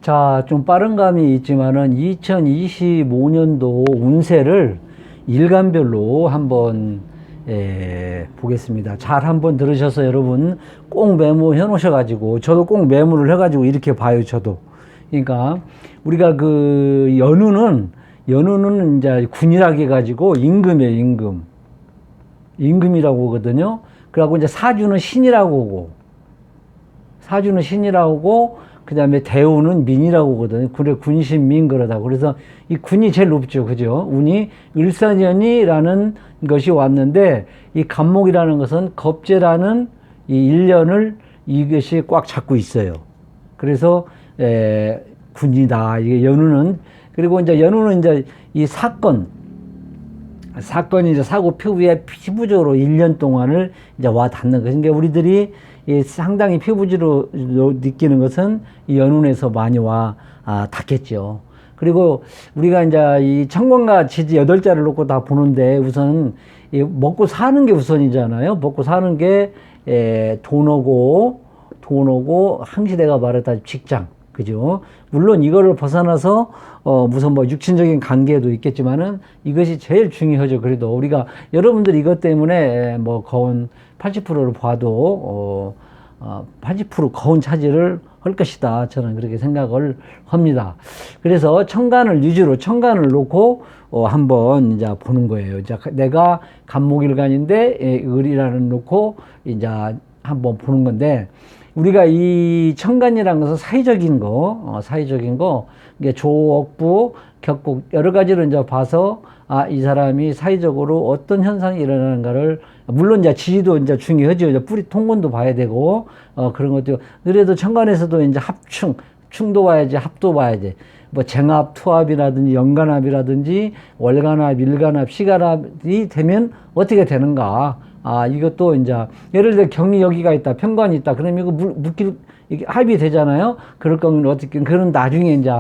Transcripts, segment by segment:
자, 좀 빠른 감이 있지만은 2025년도 운세를 일간별로 한번 보겠습니다. 잘 한번 들으셔서 여러분 꼭 메모해 놓으셔가지고, 저도 꼭 메모를 해가지고 이렇게 봐요, 저도. 그러니까 우리가 그 연우는 이제 군이라고 해가지고 임금이에요, 임금. 임금이라고 하거든요. 그러고 이제 사주는 신이라고 하고, 그 다음에 대우는 민이라고 하거든요. 그래, 군신민 그러다고. 그래서 이 군이 제일 높죠. 그죠? 운이 을사년이라는 것이 왔는데, 이 간목이라는 것은 겁재라는 이 일년을 이것이 꽉 잡고 있어요. 그래서, 군이다. 이게 연우는, 그리고 이제 연우는 이제 이 사건이 이제 사고 피부에 피부적으로 1년 동안을 이제 와 닿는 거. 그러니까 우리들이 상당히 피부지로 느끼는 것은 이 연운에서 많이 와 닿겠죠. 그리고 우리가 이제 이 천간과 지지 8자를 놓고 다 보는데, 우선 먹고 사는 게 우선이잖아요. 먹고 사는 게 돈 오고 항시대가 말했다 직장. 그죠? 물론 이거를 벗어나서 무슨 뭐 육친적인 관계도 있겠지만은 이것이 제일 중요하죠. 그래도 우리가 여러분들 이것 때문에 뭐 거운 80%를 봐도 80% 거운 차지를 할 것이다. 저는 그렇게 생각을 합니다. 그래서 천간을 놓고 한번 이제 보는 거예요. 이제 내가 간목일간인데 을이라는 놓고 이제 한번 보는 건데, 우리가 이 천간이라는 것은 사회적인 거, 이게 조옥부, 격국, 여러 가지로 이제 봐서, 이 사람이 사회적으로 어떤 현상이 일어나는가를, 물론 이제 지지도 이제 중요하죠. 이제 뿌리 통근도 봐야 되고, 그런 것도, 그래도 천간에서도 이제 충도 봐야지, 합도 봐야지. 뭐 쟁합, 투합이라든지 연간합이라든지 월간합, 일간합, 시간합이 되면 어떻게 되는가. 이것도 이제, 예를 들어 경리 여기가 있다, 편관이 있다. 그러면 이거 이게 합이 되잖아요. 그럴 거면 어떻게, 그런 나중에 이제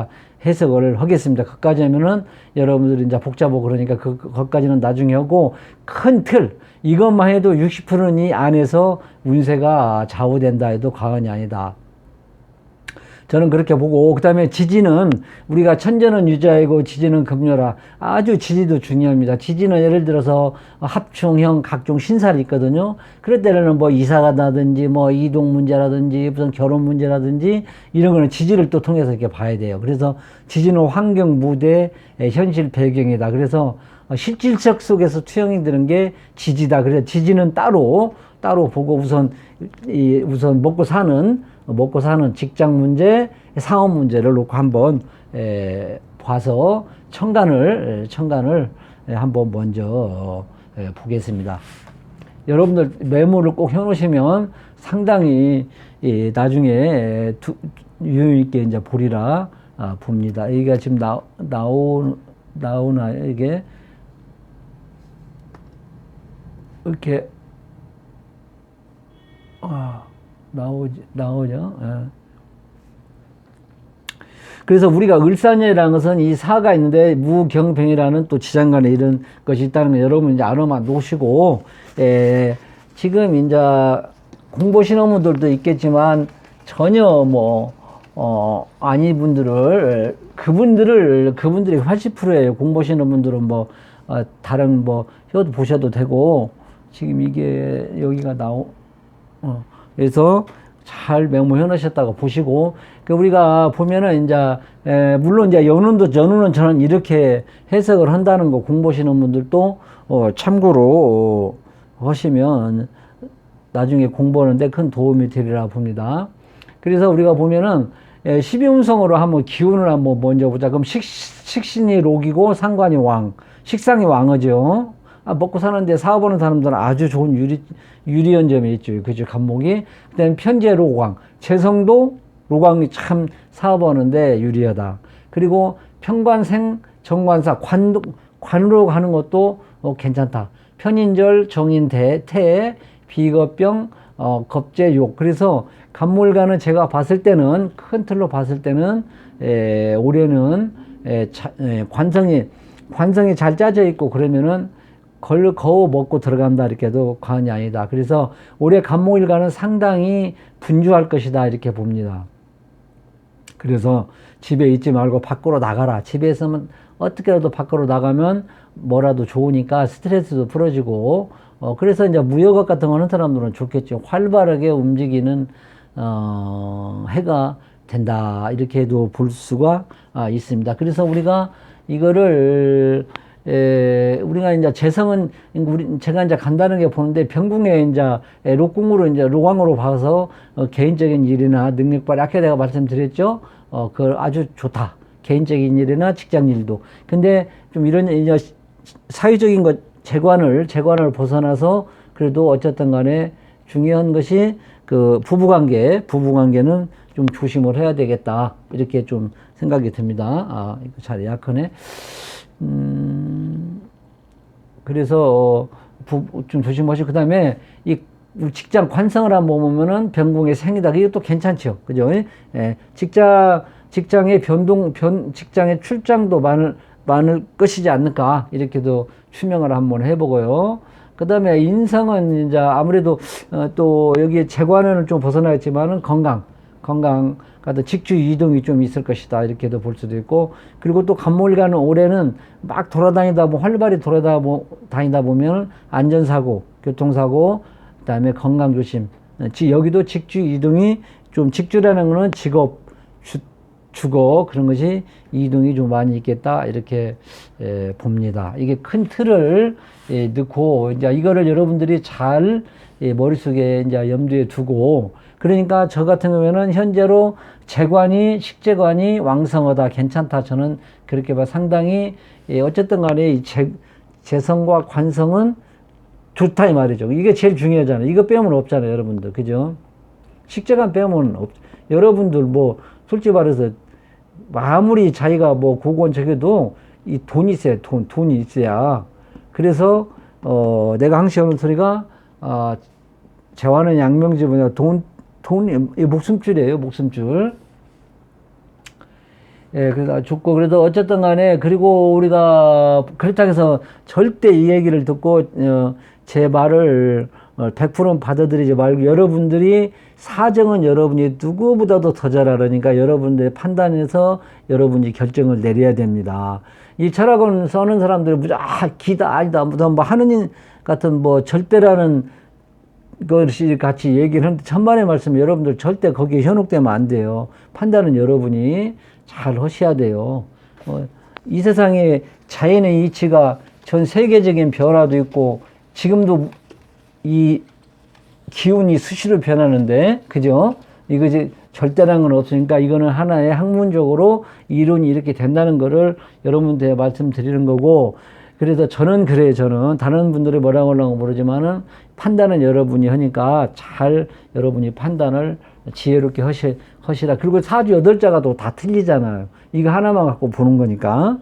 해석을 하겠습니다. 그까지 하면은 여러분들이 이제 복잡하고 그러니까 그것까지는 나중에 하고, 큰 틀, 이것만 해도 60%는 이 안에서 운세가 좌우된다 해도 과언이 아니다. 저는 그렇게 보고, 그 다음에 지지는 우리가 천재는 유자이고 지지는 급료라. 아주 지지도 중요합니다. 지지는 예를 들어서 합충형 각종 신살이 있거든요. 그럴 때는 뭐 이사가 나든지 뭐 이동 문제라든지 무슨 결혼 문제라든지 이런 거는 지지를 또 통해서 이렇게 봐야 돼요. 그래서 지지는 환경, 무대, 현실 배경이다. 그래서 실질적 속에서 투영이 되는 게 지지다. 그래서 지지는 따로 보고, 우선 먹고 사는 직장 문제, 사업 문제를 놓고 한번 봐서 천간을 한번 먼저 보겠습니다. 여러분들 메모를 꼭 해놓으시면 상당히 나중에 유용 있게 이제 보리라 봅니다. 이게 지금 나오나 이게 이렇게 나오죠. 예. 그래서 우리가 을사년이라는 것은 이 사가 있는데 무경병이라는 또 지장간에 이런 것이 있다는 거 여러분 이제 알아만 놓으시고, 지금 이제 공부하시는 분들도 있겠지만 전혀 아닌 분들을 그분들이 80%예요. 공부하시는 분들은 다른 효도 보셔도 되고, 지금 이게 여기가 그래서 잘 메모해 놓으셨다고 보시고, 우리가 보면은 이제 물론 이제 연운은 저는 이렇게 해석을 한다는 거 공부하시는 분들도 참고로 하시면 나중에 공부하는데 큰 도움이 되리라 봅니다. 그래서 우리가 보면은 12운성으로 한번 기운을 한번 먼저 보자. 그럼 식신이 록이고 상관이 왕, 식상이 왕이죠. 먹고 사는데 사업하는 사람들은 아주 좋은 유리한 점이 있죠. 그죠? 간목이. 그 다음에 편재 로광. 재성도 로광이 참 사업하는데 유리하다. 그리고 편관생, 정관사, 관으로 가는 것도 괜찮다. 편인절, 정인태, 태, 비겁병, 겁재욕. 그래서 간목일간은 제가 봤을 때는, 큰 틀로 봤을 때는, 올해는, 관성이 잘 짜져 있고 그러면은 거우 먹고 들어간다 이렇게 해도 과언이 아니다. 그래서 올해 간목일간은 상당히 분주할 것이다 이렇게 봅니다. 그래서 집에 있지 말고 밖으로 나가라. 집에 있으면 어떻게라도 밖으로 나가면 뭐라도 좋으니까 스트레스도 풀어지고, 그래서 이제 무역업 같은 거 하는 사람들은 좋겠죠. 활발하게 움직이는, 해가 된다. 이렇게도 볼 수가 있습니다. 그래서 우리가 이거를, 우리가 이제 재성은, 제가 이제 간단하게 보는데, 병궁에 이제, 록궁으로 이제, 로광으로 봐서, 개인적인 일이나 능력 발휘, 아까 내가 말씀드렸죠? 그 아주 좋다. 개인적인 일이나 직장 일도. 근데 좀 이런, 이제, 사회적인 것, 재관을 벗어나서, 그래도 어쨌든 간에 중요한 것이, 그, 부부관계는 좀 조심을 해야 되겠다. 이렇게 좀 생각이 듭니다. 이거 잘 약하네. 그래서 좀 조심하시고, 그 다음에 이 직장 관성을 한번 보면은 병궁의 생이다. 이것도 괜찮죠. 그죠? 예. 직장의 직장의 출장도 많을 것이지 않을까. 이렇게도 추명을 한번 해보고요. 그 다음에 인성은 이제 아무래도 또 여기에 재관을 좀 벗어나겠지만은 건강 같은 직주 이동이 좀 있을 것이다. 이렇게도 볼 수도 있고, 그리고 또 간몰가는 올해는 막 활발히 돌아다니다 보면 안전사고, 교통사고, 그 다음에 건강조심. 여기도 직주 이동이 좀, 직주라는 거는 직업, 주거, 그런 것이 이동이 좀 많이 있겠다. 이렇게 봅니다. 이게 큰 틀을 넣고, 이제 이거를 여러분들이 잘 머릿속에 이제 염두에 두고, 그러니까 저 같은 경우에는 현재로 식재관이 왕성하다, 괜찮다. 저는 그렇게 봐. 상당히, 어쨌든 간에 이 재성과 관성은 좋다, 이 말이죠. 이게 제일 중요하잖아요. 이거 빼면 없잖아요, 여러분들. 그죠? 식재관 빼면 여러분들 솔직히 말해서, 아무리 자기가 고건 저게도 이 돈이 있어야, 돈이 있어야. 그래서, 내가 항상 하는 소리가, 재화는 양명지보다 이 목숨줄이에요, 목숨줄. 예, 그래서 좋고, 그래도 어쨌든 간에, 그리고 우리가, 그렇다고 해서 절대 이 얘기를 듣고, 제 말을 100% 받아들이지 말고, 여러분들이, 사정은 여러분이 누구보다도 더 잘 알으니까 여러분들의 판단에서 여러분이 결정을 내려야 됩니다. 이 철학을 써는 사람들이 기다, 아니다, 하느님 같은 절대라는 것이 같이 얘기를 하는데, 천만의 말씀, 여러분들 절대 거기에 현혹되면 안 돼요. 판단은 여러분이 잘 하셔야 돼요. 이 세상에 자연의 이치가 전 세계적인 변화도 있고, 지금도 이 기운이 수시로 변하는데, 그죠? 이것이 절대라는 건 없으니까, 이거는 하나의 학문적으로 이론이 이렇게 된다는 거를 여러분들에 말씀드리는 거고, 그래서 저는 그래요. 저는 다른 분들이 뭐라고 하려고 모르지만은, 판단은 여러분이 하니까 잘 여러분이 판단을 지혜롭게 하시라. 그리고 사주 8자가 또 다 틀리잖아요. 이거 하나만 갖고 보는 거니까.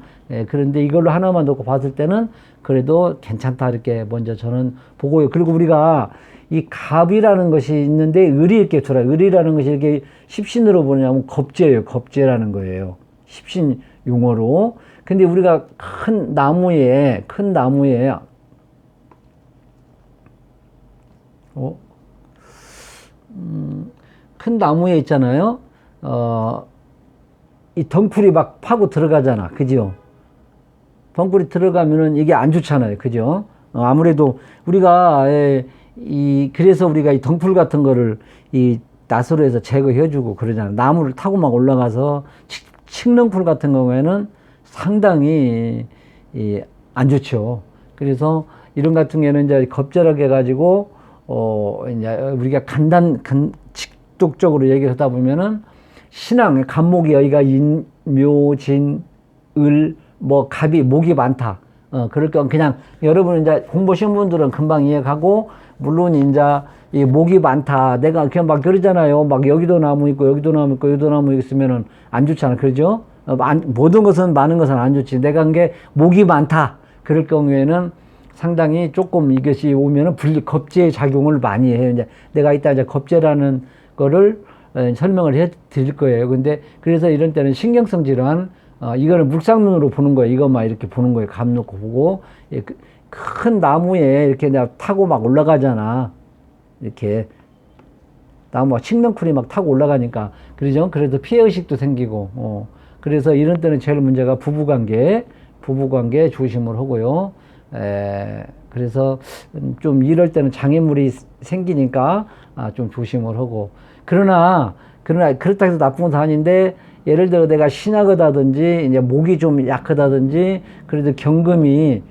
그런데 이걸로 하나만 놓고 봤을 때는 그래도 괜찮다. 이렇게 먼저 저는 보고요. 그리고 우리가 이 갑이라는 것이 있는데, 을이 이렇게 들어요. 을이라는 것이 이렇게 십신으로 보냐면 겁재예요. 겁재라는 거예요. 십신 용어로. 근데 우리가 큰 나무에 큰 나무에 있잖아요. 이 덩쿨이 막 파고 들어가잖아. 그죠? 덩쿨이 들어가면은 이게 안 좋잖아요. 그죠? 아무래도 우리가, 그래서 우리가 이 덩쿨 같은 거를 이 나사로 해서 제거해주고 그러잖아요. 나무를 타고 막 올라가서 칡덩쿨 같은 경우에는 상당히 안 좋죠. 그래서 이런 같은 경우에는 이제 겁절하게 해가지고, 이제 우리가 직독적으로 얘기를 하다 보면은, 신앙, 간목이 여기가 인, 묘, 진, 을, 갑이, 목이 많다. 그럴 건 그냥 여러분 이제 공부하신 분들은 금방 이해하고, 물론 이제 이 목이 많다. 내가 그냥 막 그러잖아요. 막 여기도 나무 있고, 여기도 나무 있고, 여기도 나무 있으면은 안 좋잖아. 그러죠? 모든 것은, 많은 것은 안 좋지. 내가 한 게 목이 많다. 그럴 경우에는 상당히 조금 이것이 오면은 겁재의 작용을 많이 해요. 이제 내가 이따 이제 겁재라는 거를 설명을 해 드릴 거예요. 근데 그래서 이런 때는 신경성 질환, 이거는 물상눈으로 보는 거예요. 이것만 이렇게 보는 거예요. 감 놓고 보고. 큰 나무에 이렇게 내가 타고 막 올라가잖아. 이렇게. 나뭐 칡넝쿨이 막 타고 올라가니까 그러죠. 그래도 피해의식도 생기고 그래서 이런 때는 제일 문제가 부부관계 조심을 하고요. 그래서 좀 이럴 때는 장애물이 생기니까 좀 조심을 하고 그러나 그렇다 해서 나쁜 것도 아닌데 예를 들어 내가 신약하다든지 이제 목이 좀 약하다든지 그래도 경금이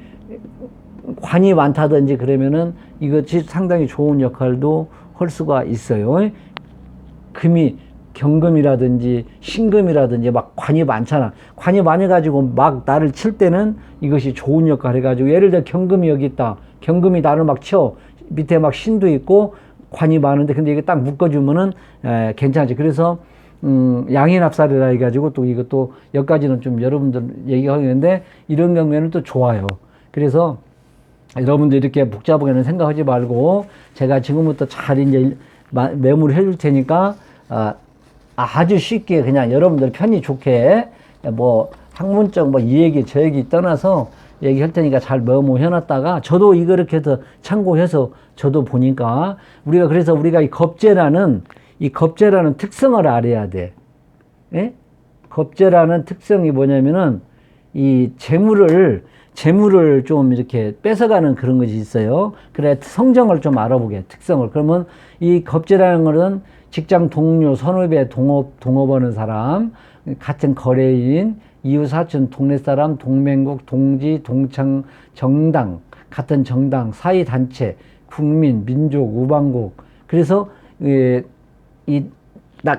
관이 많다든지 그러면은 이것이 상당히 좋은 역할도 할 수가 있어요. 금이 경금이라든지 신금이라든지 막 관이 많잖아. 관이 많이 가지고 막 나를 칠 때는 이것이 좋은 역할을 해가지고 예를 들어 경금이 여기 있다. 경금이 나를 막 쳐. 밑에 막 신도 있고 관이 많은데 근데 이게 딱 묶어주면은 괜찮지. 그래서 양인합살이라 해가지고 또 이것도 여기까지는 좀 여러분들 얘기하겠는데 이런 경우에는 또 좋아요. 그래서 여러분들 이렇게 복잡하게는 생각하지 말고 제가 지금부터 잘 이제 메모를 해줄 테니까 아주 쉽게 그냥 여러분들 편히 좋게 뭐 학문적 뭐 이 얘기 저 얘기 떠나서 얘기할 테니까 잘 메모해 놨다가 저도 이거 이렇게 해서 참고해서 저도 보니까 그래서 우리가 이 겁재라는 특성을 알아야 돼. 예? 겁재라는 특성이 뭐냐면은 이 재물을 좀 이렇게 뺏어가는 그런 것이 있어요. 그래 성정을 좀 알아보게 특성을. 그러면 이 겁재라는 것은 직장 동료, 선후배, 동업하는 사람, 같은 거래인, 이웃 사촌, 동네 사람, 동맹국, 동지, 동창, 정당, 같은 정당, 사회 단체, 국민, 민족, 우방국. 그래서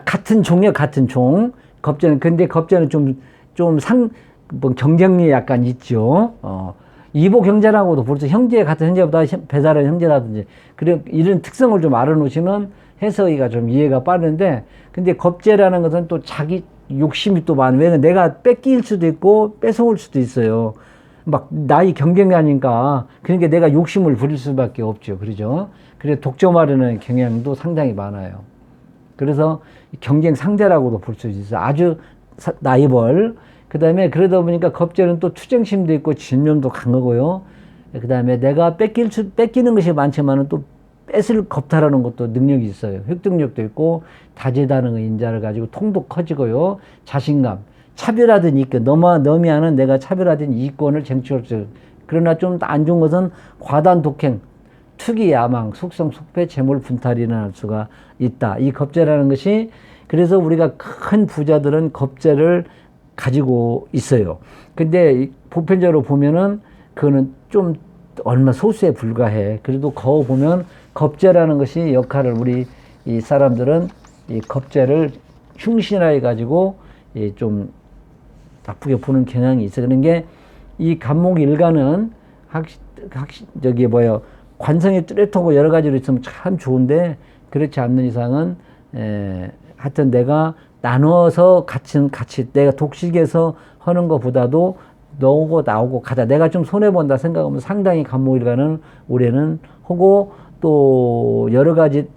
같은 종이요, 같은 종. 겁재는 근데 겁재는 뭐 경쟁력이 약간 있죠. 이보 경제라고도 부르죠. 형제 같은 형제보다 배달한 형제라든지. 그래 이런 특성을 좀 알아놓으시면 해석이가 좀 이해가 빠른데, 근데 겁재라는 것은 또 자기 욕심이 또 많아요. 왜냐면 내가 뺏길 수도 있고 뺏어올 수도 있어요. 막 나이 경쟁하니까 그러니까 내가 욕심을 부릴 수밖에 없죠. 그러죠. 그래 독점하려는 경향도 상당히 많아요. 그래서 경쟁 상대라고도 볼 수 있어요. 아주 라이벌. 그 다음에 그러다 보니까 겁재는 또 투쟁심도 있고 진념도 강하고요. 그 다음에 내가 뺏기는 것이 많지만은 또 뺏을 겁탈하는 것도 능력이 있어요. 획득력도 있고 다재다능의 인자를 가지고 통도 커지고요. 자신감, 차별화된 이권, 너미 하는 내가 차별화된 이권을 쟁취할 수. 그러나 좀 안 좋은 것은 과단 독행, 투기, 야망, 속성, 속배, 재물 분탈이 일어날 수가 있다. 이 겁재라는 것이 그래서 우리가 큰 부자들은 겁재를 가지고 있어요. 근데 보편적으로 보면은 그거는 좀 얼마 소수에 불과해. 그래도 거울 보면 겁재라는 것이 역할을 우리 이 사람들은 이 겁재를 흉신화해 가지고 좀 나쁘게 보는 경향이 있어. 그런 게 이 간목 일가는 관성이 뚜렷하고 여러 가지로 있으면 참 좋은데 그렇지 않는 이상은 하여튼 내가 나눠서 같이 내가 독식해서 하는 것보다도 너오고 나오고 가자. 내가 좀 손해본다 생각하면 상당히 간목일가는 올해는 하고 또 여러 가지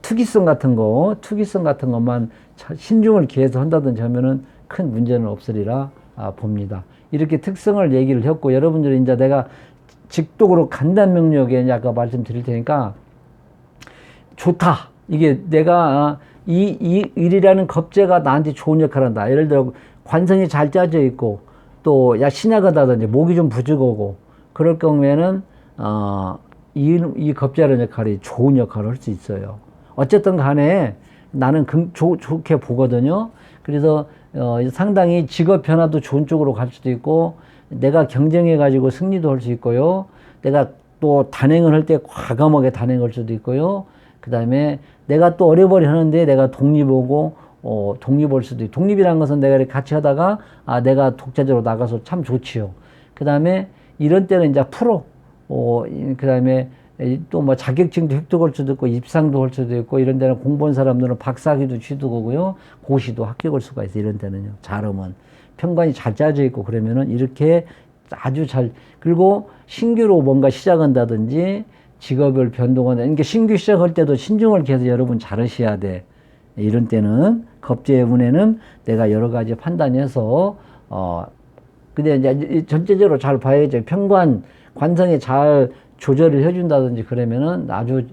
투기성 같은 것만 신중을 기해서 한다든지 하면은 큰 문제는 없으리라 봅니다. 이렇게 특성을 얘기를 했고 여러분들이 이제 내가 직독으로 간단 명령에 아까 말씀드릴 테니까 좋다. 이게 내가 이 일이라는 겁재가 나한테 좋은 역할을 한다. 예를 들어 관성이 잘 짜져 있고 또 신약하다든지 목이 좀 부족하고 그럴 경우에는 이 겁재라는 역할이 좋은 역할을 할 수 있어요. 어쨌든 간에 나는 좋게 보거든요. 그래서 상당히 직업 변화도 좋은 쪽으로 갈 수도 있고 내가 경쟁해 가지고 승리도 할 수 있고요. 내가 또 단행을 할 때 과감하게 단행할 수도 있고요. 그 다음에 내가 또 어려버리 하는데 내가 독립하고 독립할 수도 있고, 독립이라는 것은 내가 이렇게 같이 하다가 내가 독자적으로 나가서 참 좋지요. 그 다음에 이런 때는 이제 그 다음에 또 뭐 자격증도 획득할 수도 있고 입상도 할 수도 있고 이런 데는 공부한 사람들은 박사학위도 취득하고요. 고시도 합격할 수가 있어요. 이런 데는요. 잘하면 편관이 잘 짜져 있고 그러면은 이렇게 아주 잘. 그리고 신규로 뭔가 시작한다든지 직업을 변동한다. 그러니까 신규 시작할 때도 신중을 기해서 여러분 잘하셔야 돼. 이런 때는 겁재의 운에는 내가 여러 가지 판단해서 근데 이제 전체적으로 잘 봐야죠. 편관 관성에 잘 조절을 해준다든지 그러면은 아주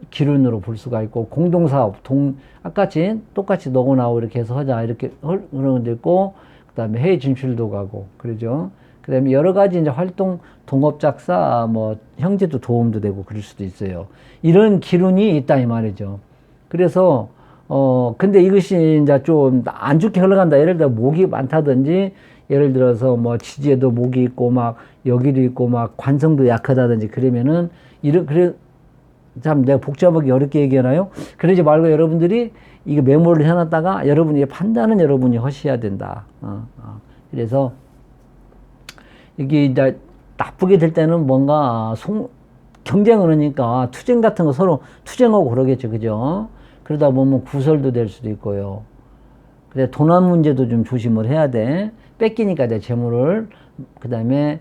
기준으로 볼 수가 있고, 공동사업, 똑같이 너고 나고 이렇게 해서 하자, 이렇게 그런 데 있고, 그 다음에 해외 진출도 가고, 그러죠. 그 다음에 여러 가지 이제 활동, 동업작사, 뭐, 형제도 도움도 되고 그럴 수도 있어요. 이런 기운이 있다, 이 말이죠. 그래서, 근데 이것이 이제 좀 안 좋게 흘러간다. 예를 들어, 목이 많다든지, 예를 들어서 뭐, 지지에도 목이 있고, 막, 여기도 있고, 막, 관성도 약하다든지, 그러면은, 참 내가 복잡하게 어렵게 얘기하나요? 그러지 말고 여러분들이 이거 메모를 해놨다가 여러분이 판단은 여러분이 하셔야 된다. 그래서, 이게 이제 나쁘게 될 때는 뭔가 경쟁을 하니까 투쟁 같은 거 서로 투쟁하고 그러겠죠. 그죠? 그러다 보면 구설도 될 수도 있고요. 그래, 도난 문제도 좀 조심을 해야 돼. 뺏기니까 내 재물을. 그 다음에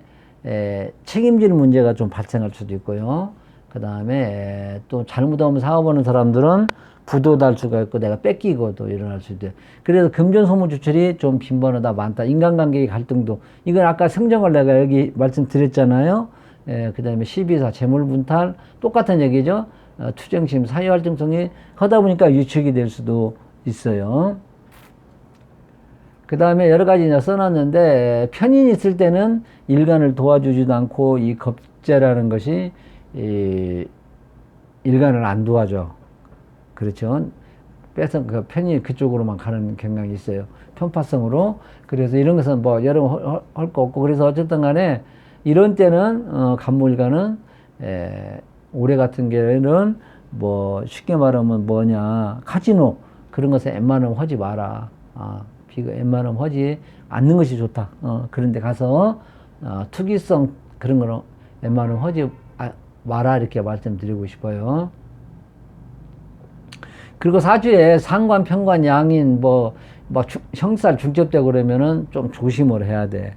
책임질 문제가 좀 발생할 수도 있고요. 그 다음에 또 잘못하면 사업하는 사람들은 부도 날 수가 있고 내가 뺏기고도 일어날 수도 있고. 그래서 금전소모주출이 좀 빈번하다 많다. 인간관계의 갈등도. 이건 아까 성정을 내가 여기 말씀드렸잖아요. 그 다음에 12사 재물분탈 똑같은 얘기죠. 투쟁심 사회활동성이 하다 보니까 유축이 될 수도 있어요. 그 다음에 여러 가지 이제 써놨는데, 편인이 있을 때는 일간을 도와주지도 않고 이 겁재라는 것이 일간을 안 도와줘. 그렇죠. 그 편이 그쪽으로만 가는 경향이 있어요. 편파성으로. 그래서 이런 것은 뭐 여러분 할 거 없고, 그래서 어쨌든 간에 이런 때는 간무일간은 올해 같은 경우에는 뭐 쉽게 말하면 뭐냐, 카지노 그런 것에 웬만하면 하지 마라. 웬만하면 하지 않는 것이 좋다. 그런데 가서 투기성 그런 거는 웬만하면 하지 마라, 이렇게 말씀드리고 싶어요. 그리고 사주에 상관, 편관, 양인, 형살, 중첩되고 그러면은 좀 조심을 해야 돼.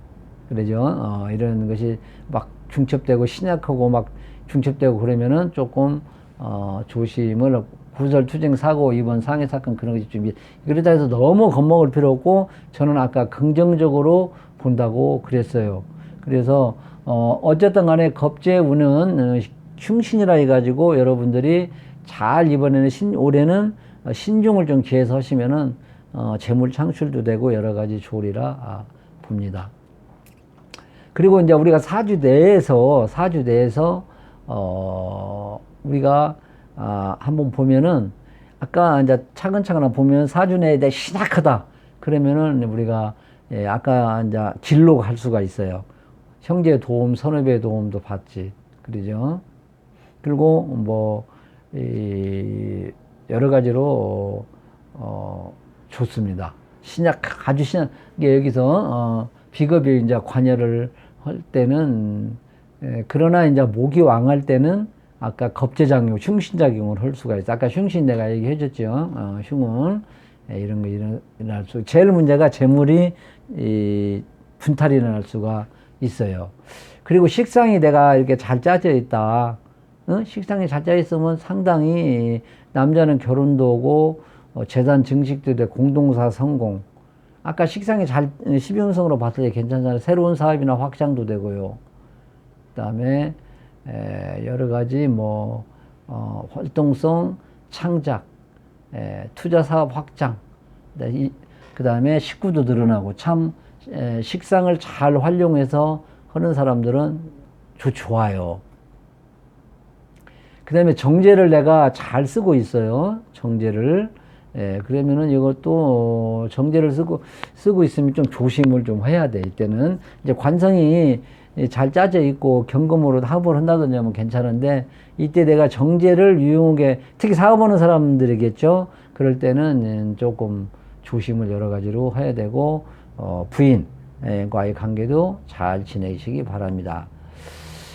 그러죠? 이런 것이 막 중첩되고 신약하고 막 중첩되고 그러면은 조금, 조심을, 구설, 투쟁, 사고, 이번 상해 사건 그런 것이 좀, 그러다 해서 너무 겁먹을 필요 없고, 저는 아까 긍정적으로 본다고 그랬어요. 그래서, 어쨌든 간에 겁재 운은 흉신이라 해가지고 여러분들이 잘 이번에는 올해는 신중을 좀 기해서 하시면은 재물 창출도 되고 여러 가지 좋으리라 봅니다. 그리고 이제 우리가 사주 내에서 우리가 한번 보면은 아까 이제 차근차근 보면 사주 내에 대해 신약하다 그러면은 우리가 아까 이제 길로 갈 수가 있어요. 형제 도움, 선후배 도움도 받지. 그러죠? 그리고 뭐 여러 가지로 좋습니다. 아주 신약. 여기서 비겁이 이제 관여를 할 때는 그러나 이제 목이 왕할 때는 아까 겁재작용, 흉신작용을 할 수가 있어. 아까 흉신 내가 얘기해줬죠. 흉은 이런 거 일어날 수. 제일 문제가 재물이 분탈이 일어날 수가 있어요. 그리고 식상이 내가 이렇게 잘 짜져 있다. 식상이 잘 짜져 있으면 상당히 남자는 결혼도 오고 재산 증식도 되고 공동사 성공. 아까 식상이 잘 12운성으로 봤을 때 괜찮잖아요. 새로운 사업이나 확장도 되고요. 그다음에 여러 가지 활동성 창작, 투자 사업 확장. 그다음에 식구도 늘어나고 참 식상을 잘 활용해서 하는 사람들은 좋아요. 그 다음에 정제를 내가 잘 쓰고 있어요. 정제를. 그러면은 이것도 정제를 쓰고 있으면 좀 조심을 좀 해야 돼. 이때는 이제 관성이 잘 짜져 있고 경금으로 합을 한다든지 하면 괜찮은데 이때 내가 정제를 유용하게 특히 사업하는 사람들이겠죠. 그럴 때는 조금 조심을 여러 가지로 해야 되고 부인과의 관계도 잘 지내시기 바랍니다.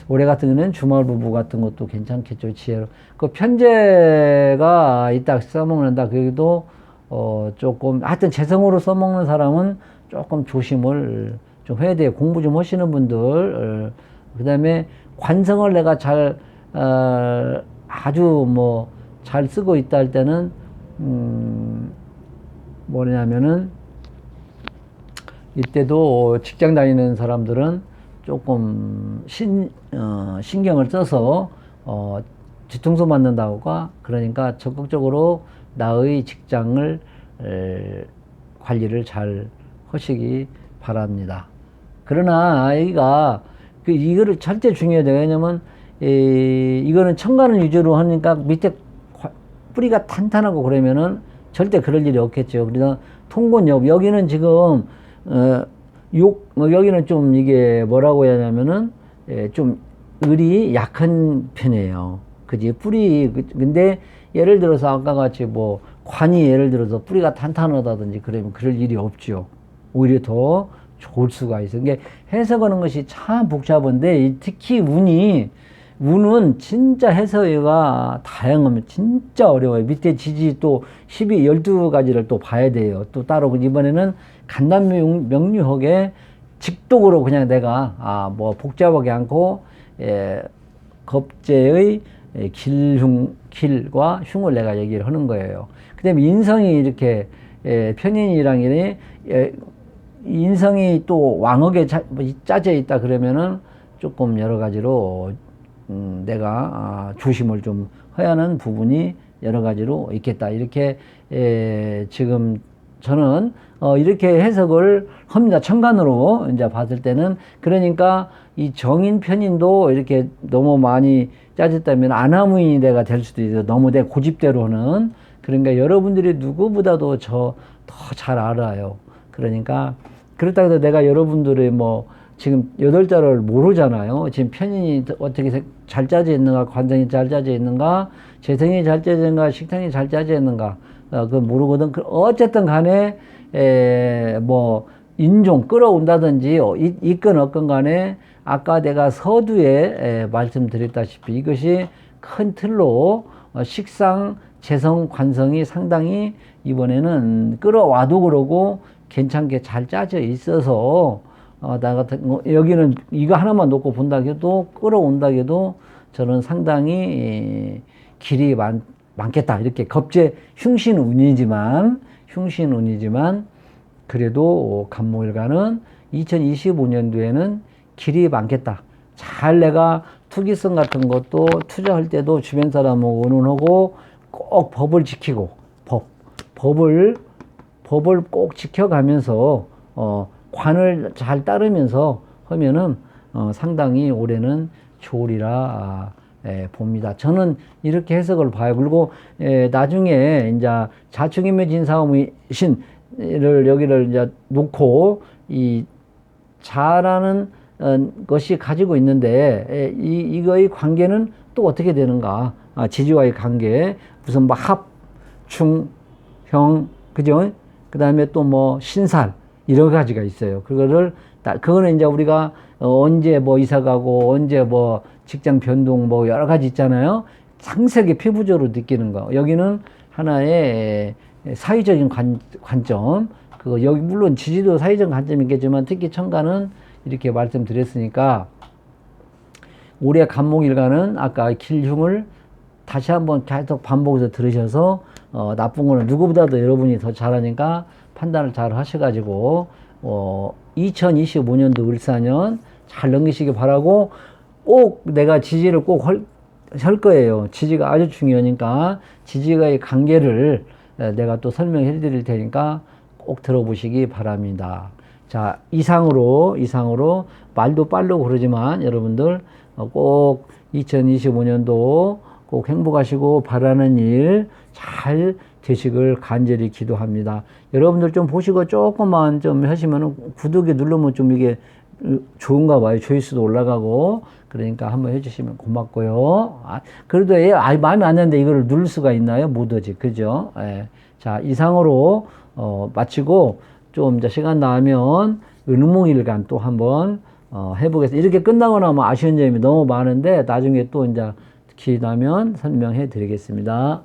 올해 같은 경우는 주말 부부 같은 것도 괜찮겠죠. 지혜로. 그 편제가 이따 써먹는다. 그래도 조금 하여튼 재성으로 써먹는 사람은 조금 조심을 좀 해야 돼요. 공부 좀 하시는 분들. 그 다음에 관성을 내가 아주 잘 쓰고 있다 할 때는 뭐냐면은 이때도 직장 다니는 사람들은 조금 신경을 써서 뒤통수 맞는다고가 그러니까 적극적으로 나의 직장을 관리를 잘 하시기 바랍니다. 그러나 아이가 이거를 절대 중요해요. 왜냐면 이거는 천간을 위주로 하니까 밑에 뿌리가 탄탄하고 그러면은 절대 그럴 일이 없겠죠. 그래서 통곤엽 여기는 지금 여기는 좀 이게 뭐라고 해야 하냐면은 좀 을이 약한 편이에요. 그지? 뿌리 근데 예를 들어서 아까 같이 뭐 관이 예를 들어서 뿌리가 탄탄하다든지 그러면 그럴 일이 없죠. 오히려 더 좋을 수가 있어요. 이게 해석하는 것이 참 복잡한데 특히 운은 진짜 해석이 다양하면 진짜 어려워요. 밑에 지지 또 12가지를 또 봐야 돼요. 또 따로 이번에는 간단명료하게 직독으로 그냥 내가 뭐 복잡하게 않고 겁재의 길과 흉을 내가 얘기를 하는 거예요. 그 다음에 인성이 이렇게 편인이랑 인성이 또 왕억에 짜져 있다 그러면은 조금 여러 가지로 내가 조심을 좀 해야 하는 부분이 여러 가지로 있겠다. 이렇게 지금 저는 이렇게 해석을 합니다. 천간으로 이제 봤을 때는 그러니까 이 정인 편인도 이렇게 너무 많이 짜졌다면 안하무인이 내가 될 수도 있어. 너무 내 고집대로는. 그러니까 여러분들이 누구보다도 더 잘 알아요. 그러니까 그렇다고 해서 내가 여러분들의 뭐 지금 8자를 모르잖아요. 지금 편인이 어떻게 잘 짜져 있는가, 관성이 잘 짜져 있는가, 재성이 잘 짜져 있는가, 식상이 잘 짜져 있는가, 그건 모르거든. 어쨌든 간에, 뭐, 인종 끌어온다든지, 있건 없건 간에, 아까 내가 서두에 말씀드렸다시피 이것이 큰 틀로 식상, 재성, 관성이 상당히 이번에는 끌어와도 그러고 괜찮게 잘 짜져 있어서 나 같은 여기는 이거 하나만 놓고 본다 해도 끌어온다 해도 저는 상당히 길이 많겠다. 이렇게 겁재 흉신운이지만 그래도 간목일간은 2025년도에는 길이 많겠다. 잘 내가 투기성 같은 것도 투자할 때도 주변 사람하고 의논하고 꼭 법을 지키고 법을 꼭 지켜가면서 관을 잘 따르면서 하면은 상당히 올해는 좋으리라 봅니다. 저는 이렇게 해석을 봐요. 그리고 나중에 이제 자축인묘 진사오미 신을 여기를 이제 놓고 이 자라는 것이 가지고 있는데 이거의 관계는 또 어떻게 되는가? 지지와의 관계 무슨 뭐 합, 충, 형, 그죠? 그 다음에 또 뭐 신살 여러 가지가 있어요. 그거는 이제 우리가 언제 뭐 이사 가고 언제 뭐 직장 변동 뭐 여러 가지 있잖아요. 상세하게 피부적으로 느끼는 거. 여기는 하나의 사회적인 관점. 여기 물론 지지도 사회적 관점이 있겠지만 특히 천간은 이렇게 말씀드렸으니까 올해 간목일간은 아까 길흉을 다시 한번 계속 반복해서 들으셔서 나쁜 거는 누구보다도 여러분이 더 잘하니까 판단을 잘 하셔가지고 2025년도 을사년 잘 넘기시기 바라고 꼭 내가 지지를 꼭 할 거예요. 지지가 아주 중요하니까 지지와의 관계를 내가 또 설명해 드릴 테니까 꼭 들어보시기 바랍니다. 자, 이상으로 말도 빠르고 그러지만 여러분들 꼭 2025년도 꼭 행복하시고 바라는 일 잘 되시길 간절히 기도합니다. 여러분들 좀 보시고 조금만 좀 하시면 구독에 누르면 좀 이게 좋은가 봐요. 조회수도 올라가고 그러니까 한번 해주시면 고맙고요. 그래도 마음에 안 드는데 이거를 누를 수가 있나요? 못 하지. 그죠? 자, 이상으로 마치고 좀 이제 시간 나면 을목일간 또 한번 해보겠습니다. 이렇게 끝나고 나면 아쉬운 점이 너무 많은데 나중에 또 이제 기회 나면 설명해 드리겠습니다.